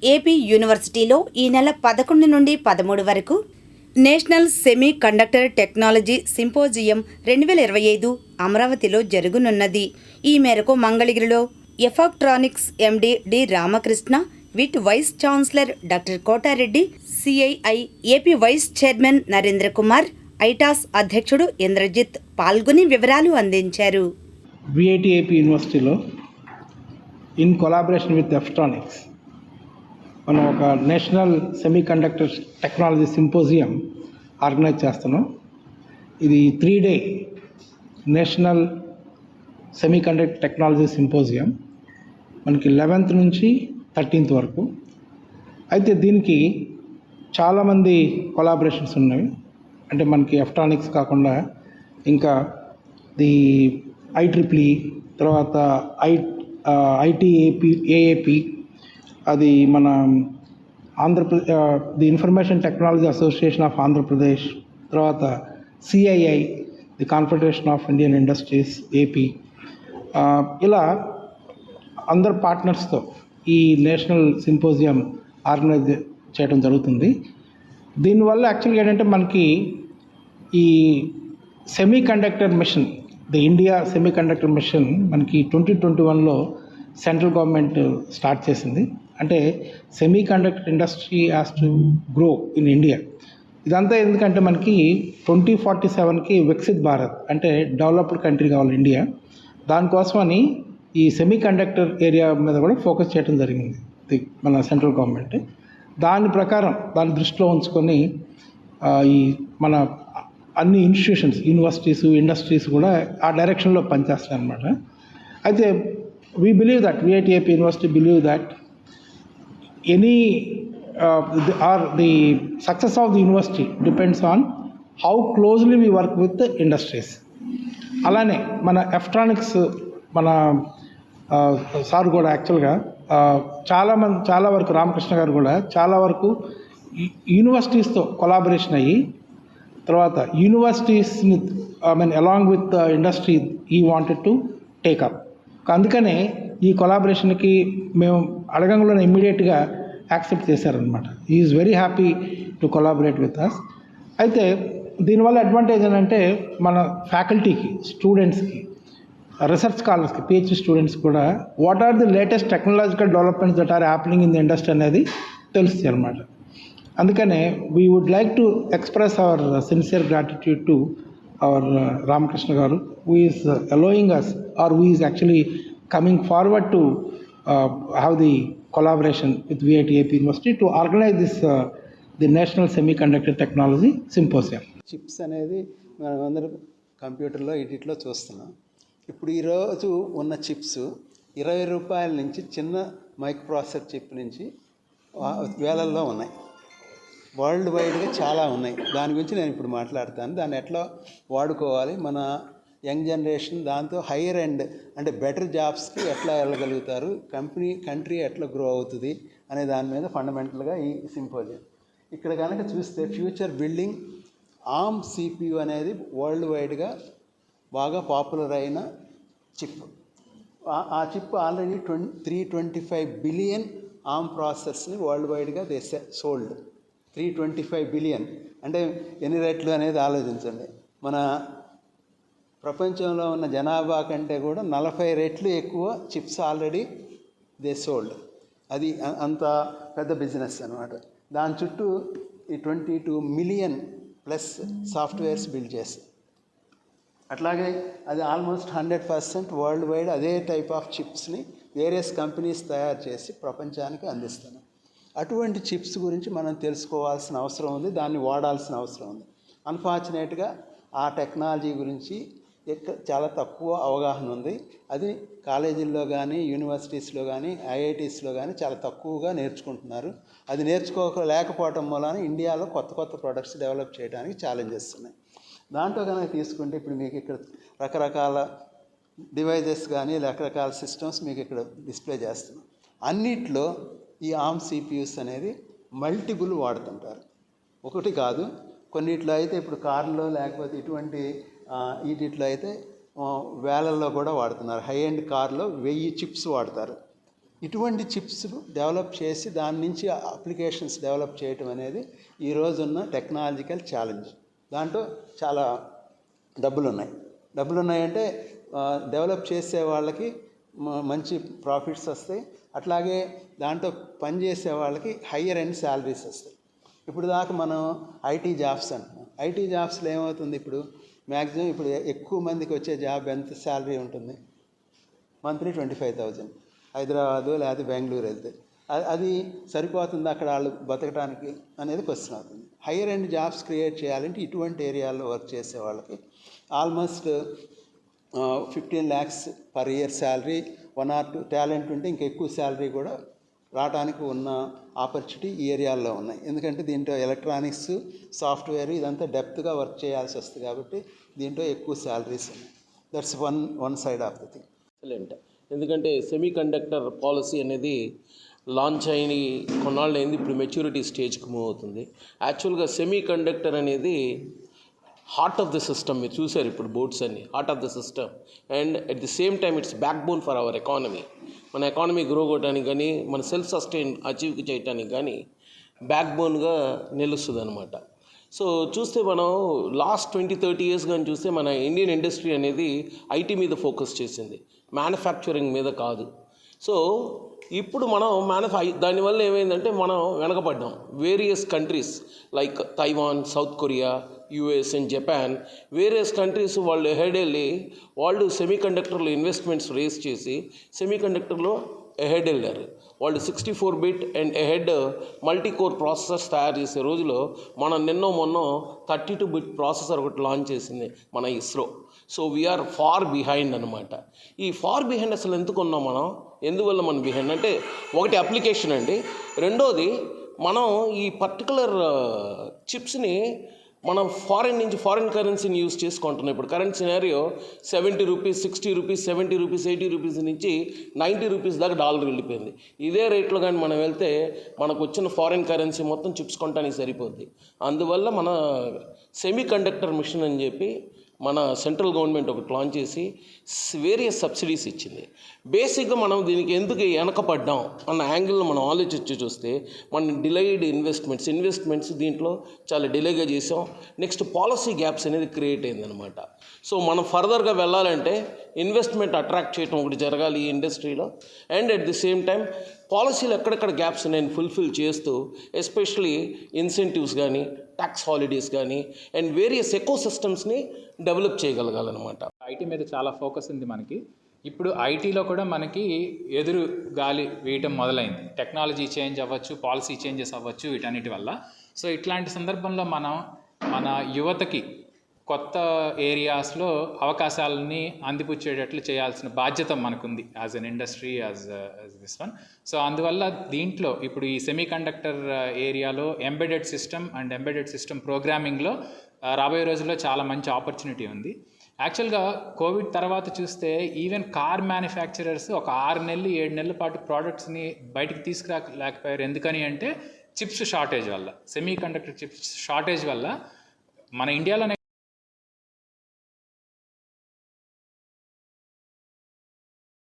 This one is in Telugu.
ఏపీ యూనివర్సిటీలో ఈ నెల 11 నుండి 13 వరకు national semi conductor technology symposium 2025 అమరావతిలో జరుగునున్నది. ఈ మేరకు మంగళగిరిలో ఎఫాక్ట్రానిక్స్ MD D Ramakrishna, VIT vice chancellor doctor Kotareddy, CII AP vice chairman Narendra Kumar, ఐటాస్ అధ్యక్షుడు ఇంద్రజిత్ పాల్గొని వివరాలు అందించారు. విఐటి యూనివర్సిటీలో ఇన్ కొలాబరేషన్ విత్ ఎఫ్ట్రానిక్స్ మనం ఒక national semi conductor technology symposium organise చేస్తున్నాం. ఇది 3-day national semi conductor technology symposium మనకి 11th నుంచి 13th వరకు. అయితే దీనికి చాలామంది కొలాబరేషన్స్ ఉన్నాయి. అంటే మనకి ఎఫ్ట్రానిక్స్ కాకుండా ఇంకా ది IEEE, తర్వాత ఏఏపి, అది మన the information technology association of Andhra Pradesh, తర్వాత CII, the confederation of Indian industries AP, ఇలా అందరు పార్ట్నర్స్తో ఈ నేషనల్ సింపోజియం ఆర్గనైజ్ చేయడం జరుగుతుంది. దీనివల్ల యాక్చువల్గా ఏంటంటే మనకి ఈ semiconductor mission, the India semiconductor mission మనకి 2021లో సెంట్రల్ గవర్నమెంట్ స్టార్ట్ చేసింది. అంటే semiconductor industry has to grow in India. ఇదంతా ఎందుకంటే మనకి 2047కి వికసిత్ భారత్ అంటే డెవలప్డ్ కంట్రీ కావాలి ఇండియా. దానికోసమని ఈ సెమీ కండక్టర్ ఏరియా మీద కూడా ఫోకస్ చేయడం జరిగింది మన సెంట్రల్ గవర్నమెంట్. దాని ప్రకారం దాన్ని దృష్టిలో ఉంచుకొని ఈ మన అన్ని ఇన్స్టిట్యూషన్స్, యూనివర్సిటీస్, ఇండస్ట్రీస్ కూడా ఆ డైరెక్షన్లో పనిచేస్తాయి అన్నమాట. అయితే we believe that VIT University believe that the success of the university depends on how closely we work with the industries. అలానే మన ఎఫ్ట్రానిక్స్ మన సార్ కూడా యాక్చువల్గా చాలా వరకు రామకృష్ణ గారు కూడా చాలా వరకు యూనివర్సిటీస్తో కొలాబరేషన్ అయ్యి తర్వాత యూనివర్సిటీస్ని అలాంగ్ విత్ ఇండస్ట్రీ ఈ వాంటెడ్ టు టేకప్. అందుకనే ఈ కొలాబరేషన్కి మేము అడగంలోనే ఇమ్మీడియట్గా యాక్సెప్ట్ చేశారనమాట. Is very happy to collaborate with us. అయితే దీనివల్ల అడ్వాంటేజ్ ఏంటంటే మన ఫ్యాకల్టీకి, స్టూడెంట్స్కి, రీసెర్చ్ స్కాలర్స్కి, పిహెచ్డి స్టూడెంట్స్ కూడా what are the latest technological developments that are happening in the industry అనేది తెలుస్తుంది అనమాట. అందుకనే we would like to express our sincere gratitude to our Ramakrishna Garu, who is allowing us, or who is actually coming forward to have the collaboration with VIT University to organize this the National Semiconductor Technology Symposium. Chips అనేది మనం అందరం కంప్యూటర్లో ఇట్లా చూస్తున్నాం. ఇప్పుడు ఈరోజు ఉన్న చిప్స్ 20 రూపాయల నుంచి చిన్న మైక్రో ప్రాసెసర్ చిప్ నుంచి వేలల్లో ఉన్నాయి. వరల్డ్ వైడ్గా చాలా ఉన్నాయి. దాని గురించి నేను ఇప్పుడు మాట్లాడతాను. దాన్ని ఎట్లా వాడుకోవాలి, మన యంగ్ జనరేషన్ దాంతో హైయర్ ఎండ్ అంటే బెటర్ జాబ్స్కి ఎట్లా వెళ్ళగలుగుతారు, కంట్రీ ఎట్లా గ్రో అవుతుంది అనే దాని మీద ఫండమెంటల్గా ఈ సింపోజియం. ఇక్కడ కనుక చూస్తే ఫ్యూచర్ బిల్డింగ్ ఆర్మ్ CPU అనేది వరల్డ్ వైడ్గా బాగా పాపులర్ అయిన చిప్. ఆ చిప్ ఆల్రెడీ 325 బిలియన్ ఆర్మ్ ప్రాసెసర్స్ని వరల్డ్ వైడ్గా దే సోల్డ్. 325 బిలియన్ అంటే ఎన్ని రెట్లు అనేది ఆలోచించండి. మన ప్రపంచంలో ఉన్న జనాభా కంటే కూడా 40 రెట్లు ఎక్కువ చిప్స్ ఆల్రెడీ దే సోల్డ్. అది అంత పెద్ద బిజినెస్ అనమాట. దాని చుట్టూ ఈ 22 మిలియన్ ప్లస్ సాఫ్ట్వేర్స్ బిల్డ్ చేస్తాయి. అట్లాగే అది ఆల్మోస్ట్ 100% వరల్డ్ వైడ్ అదే టైప్ ఆఫ్ చిప్స్ని వేరియస్ కంపెనీస్ తయారు చేసి ప్రపంచానికి అందిస్తున్నాయి. అటువంటి చిప్స్ గురించి మనం తెలుసుకోవాల్సిన అవసరం ఉంది, దాన్ని వాడాల్సిన అవసరం ఉంది. అన్ఫార్చునేట్గా ఆ టెక్నాలజీ గురించి చాలా తక్కువ అవగాహన ఉంది. అది కాలేజీల్లో కానీ, యూనివర్సిటీస్లో కానీ, ఐఐటీస్లో కానీ చాలా తక్కువగా నేర్చుకుంటున్నారు. అది నేర్చుకోలేకపోవటం వలన ఇండియాలో కొత్త ప్రొడక్ట్స్ డెవలప్ చేయడానికి ఛాలెంజెస్ ఉన్నాయి. దాంట్లో కనుక తీసుకుంటే ఇప్పుడు మీకు ఇక్కడ రకరకాల డివైజెస్ కానీ రకరకాల సిస్టమ్స్ మీకు ఇక్కడ డిస్ప్లే చేస్తున్నాం. అన్నిట్లో ఈ ఆర్మ్ CPUs అనేది మల్టిపుల్ వాడుతుంటారు. ఒకటి కాదు, కొన్నిట్లో అయితే ఇప్పుడు కార్లో లేకపోతే ఇటువంటి వీటిలో అయితే వేలల్లో కూడా వాడుతున్నారు. హై ఎండ్ కార్లో 1000 చిప్స్ వాడతారు. ఇటువంటి చిప్స్ డెవలప్ చేసి దాని నుంచి అప్లికేషన్స్ డెవలప్ చేయటం అనేది ఈ రోజున్న టెక్నాలజికల్ ఛాలెంజ్. దాంట్లో చాలా డబ్బులు ఉన్నాయంటే డెవలప్ చేసే వాళ్ళకి మంచి ప్రాఫిట్స్ వస్తాయి. అట్లాగే దాంట్లో పనిచేసే వాళ్ళకి హయ్యర్ ఎండ్ శాలరీస్ వస్తాయి. ఇప్పుడు దాకా మనం ఐటీ జాబ్స్ అంటున్నాం. ఐటీ జాబ్స్లో ఏమవుతుంది, ఇప్పుడు మ్యాక్సిమం ఇప్పుడు ఎక్కువ మందికి వచ్చే జాబ్ ఎంత శాలరీ ఉంటుంది, మంత్లీ 25,000. హైదరాబాదు లేదా బెంగళూరు వెళ్తే అది సరిపోతుంది అక్కడ వాళ్ళు బతకడానికి అనేది క్వశ్చన్ అవుతుంది. హయ్యర్ ఎండ్ జాబ్స్ క్రియేట్ చేయాలంటే ఇటువంటి ఏరియాల్లో వర్క్ చేసే వాళ్ళకి almost 15 lakhs per year salary, 1 or 2 talent ఉంటే ఇంకా ఎక్కువ శాలరీ కూడా రావడానికి ఉన్న ఆపర్చునిటీ ఈ ఏరియాల్లో ఉన్నాయి. ఎందుకంటే దీంట్లో ఎలక్ట్రానిక్స్, సాఫ్ట్వేర్ ఇదంతా డెప్త్గా వర్క్ చేయాల్సి వస్తుంది కాబట్టి దీంట్లో ఎక్కువ శాలరీస్ ఉన్నాయి. That's one side of the thing. Excellent. ఎందుకంటే సెమీ కండక్టర్ పాలసీ అనేది లాంచ్ అయిన కొన్నాళ్ళు అయింది, ఇప్పుడు మెచ్యూరిటీ స్టేజ్కి మూవ్ అవుతుంది. యాక్చువల్గా సెమీ కండక్టర్ అనేది హార్ట్ ఆఫ్ ద సిస్టమ్. మీరు చూసారు ఇప్పుడు బోర్డ్స్ అన్ని heart of the system, and at the same time it's back bone for our economy. మన ఎకానమీ గ్రో కొట్టడానికి కానీ మన సెల్ఫ్ సస్టైన్ అచీవ్ చేయడానికి కానీ బ్యాక్ బోన్గా నిలుస్తుంది అనమాట. సో చూస్తే మనం లాస్ట్ 20-30 years కానీ చూస్తే మన ఇండియన్ ఇండస్ట్రీ అనేది ఐటీ మీద ఫోకస్ చేసింది, మ్యానుఫ్యాక్చరింగ్ మీద కాదు. సో ఇప్పుడు మనం దానివల్ల ఏమైందంటే మనం వెనకబడ్డాం. Various countries like Taiwan, South Korea, US and Japan, various countries వాళ్ళు ఎహెడ్ వెళ్ళి వాళ్ళు సెమీ కండక్టర్లో ఇన్వెస్ట్మెంట్స్ రేస్ చేసి సెమీ కండక్టర్లో ఎహెడ్ వెళ్ళారు. వాళ్ళు 64-bit and ahead multi core processors తయారు చేసే రోజులో మనం మొన్న 32-bit ప్రాసెసర్ ఒకటి లాంచ్ చేసింది మన ISRO. So we are far behind అనమాట. ఈ ఫార్ బిహైండ్ అసలు ఎందుకు ఉన్నాం మనం, ఎందువల్ల మనం బిహైండ్ అంటే, ఒకటి అప్లికేషన్ అండి, రెండోది మనం ఈ పర్టికులర్ చిప్స్ని మనం ఫారిన్ కరెన్సీని యూజ్ చేసుకుంటున్నాం. ఇప్పుడు current scenario 70 rupees, 60 rupees, 70 rupees, 80 rupees నుంచి 90 రూపీస్ దాకా డాలర్ వెళ్ళిపోయింది. ఇదే రేట్లో కానీ మనం వెళ్తే మనకు వచ్చిన ఫారిన్ కరెన్సీ మొత్తం చిప్స్ కొనడానికి సరిపోద్ది. అందువల్ల మన సెమీ కండక్టర్ మిషన్ అని చెప్పి మన సెంట్రల్ గవర్నమెంట్ ఒకటి లాంచ్ చేసి వేరియస్ సబ్సిడీస్ ఇచ్చింది. బేసిక్గా మనం దీనికి ఎందుకు వెనకపడ్డాం అన్న యాంగిల్లో మనం ఆలోచించి చూస్తే మన డిలేడ్ ఇన్వెస్ట్మెంట్స్ దీంట్లో చాలా డిలేగా చేసాం. నెక్స్ట్ పాలసీ గ్యాప్స్ అనేది క్రియేట్ అయిందనమాట. సో మనం ఫర్దర్గా వెళ్ళాలంటే ఇన్వెస్ట్మెంట్ అట్రాక్ట్ చేయడం ఒకటి జరగాలి ఈ ఇండస్ట్రీలో, and at the same time పాలసీలు ఎక్కడెక్కడ గ్యాప్స్ నేను ఫుల్ఫిల్ చేస్తూ ఎస్పెషలీ ఇన్సెంటివ్స్ కానీ, ట్యాక్స్ హాలిడేస్ కానీ అండ్ వేరియస్ ఎకో సిస్టమ్స్ని డెవలప్ చేయగలగాలన్నమాట. ఐటీ మీద చాలా ఫోకస్ ఉంది మనకి. ఇప్పుడు ఐటీలో కూడా మనకి ఎదురు గాలి వేయటం మొదలైంది. టెక్నాలజీ చేంజ్ అవ్వచ్చు, పాలసీ చేంజెస్ అవ్వచ్చు, వీటన్నిటి వల్ల. సో ఇట్లాంటి సందర్భంలో మన యువతకి కొత్త ఏరియాస్లో అవకాశాలని అందిపుచ్చేటట్లు చేయాల్సిన బాధ్యత మనకుంది as an industry, as this one. So అందువల్ల దీంట్లో ఇప్పుడు ఈ సెమీ కండక్టర్ ఏరియాలో ఎంబెడెడ్ సిస్టమ్ ప్రోగ్రామింగ్లో రాబోయే రోజుల్లో చాలా మంచి ఆపర్చునిటీ ఉంది. యాక్చువల్గా కోవిడ్ తర్వాత చూస్తే ఈవెన్ కార్ మ్యానుఫ్యాక్చరర్స్ ఒక 6 నెలలు 7 నెలల పాటు ప్రోడక్ట్స్ని బయటికి తీసుకురాలేకపోయారు. ఎందుకని అంటే చిప్స్ షార్టేజ్ వల్ల, సెమీ కండక్టర్ చిప్స్ షార్టేజ్ వల్ల. మన ఇండియాలోనే